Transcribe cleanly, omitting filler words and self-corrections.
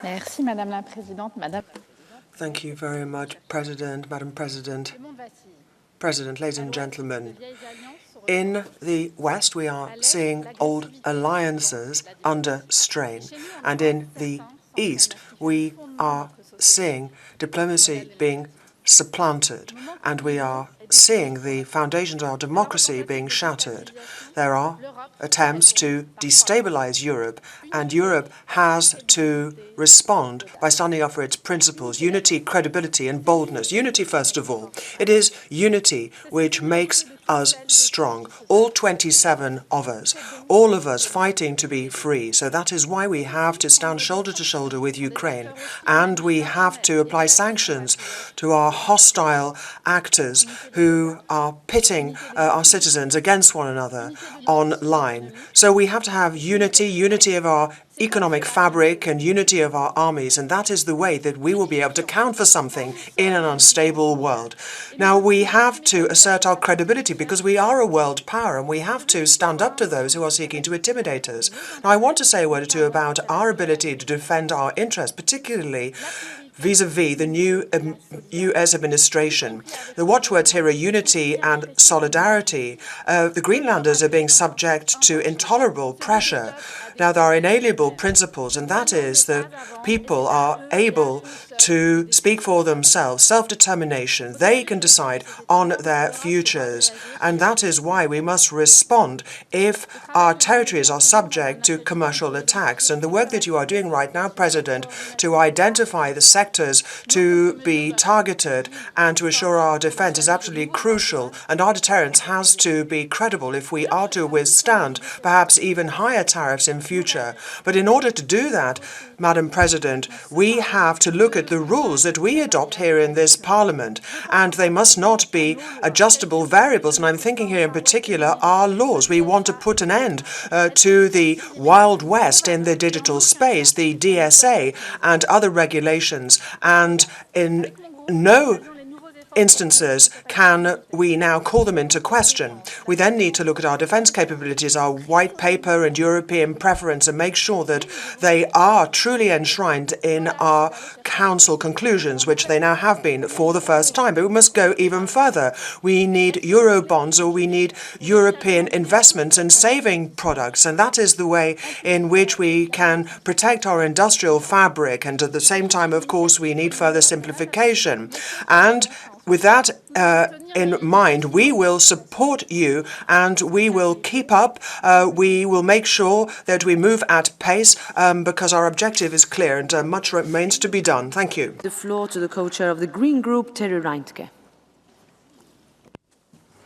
Merci, Madame la Présidente. Thank you very much, President, Madam President. President, ladies and gentlemen, in the West we are seeing old alliances under strain, and in the East we are seeing diplomacy being supplanted, and we are seeing the foundations of our democracy being shattered. There are attempts to destabilize Europe, and Europe has to respond by standing up for its principles: unity, credibility, and boldness. Unity, first of all. It is unity which makes us strong. All 27 of us, all of us fighting to be free. So that is why we have to stand shoulder to shoulder with Ukraine, and we have to apply sanctions to our hostile actors who are pitting our citizens against one another online. So we have to have unity of our economic fabric and unity of our armies, and that is the way that we will be able to count for something in an unstable world. Now, we have to assert our credibility because we are a world power, and we have to stand up to those who are seeking to intimidate us. Now, I want to say a word or two about our ability to defend our interests, particularly vis-à-vis the new U.S. administration. The watchwords here are unity and solidarity. The Greenlanders are being subject to intolerable pressure. Now, there are inalienable principles, and that is that people are able to speak for themselves, self-determination. They can decide on their futures, and that is why we must respond if our territories are subject to commercial attacks. And the work that you are doing right now, President, to identify the sectors to be targeted and to assure our defense is absolutely crucial, and our deterrence has to be credible if we are to withstand perhaps even higher tariffs in future. But in order to do that, Madam President, we have to look at the rules that we adopt here in this Parliament, and they must not be adjustable variables. And I'm thinking here in particular our laws. We want to put an end to the Wild West in the digital space, the DSA and other regulations, and in no instances can we now call them into question. We then need to look at our defence capabilities, our white paper and European preference, and make sure that they are truly enshrined in our Council conclusions, which they now have been for the first time. But we must go even further. We need Eurobonds, or we need European investments and saving products, and that is the way in which we can protect our industrial fabric. And at the same time, of course, we need further simplification. And with that in mind, we will support you, and we will keep up. We will make sure that we move at pace because our objective is clear, and much remains to be done. Thank you. The floor to the co-chair of the Green Group, Terry Reintke.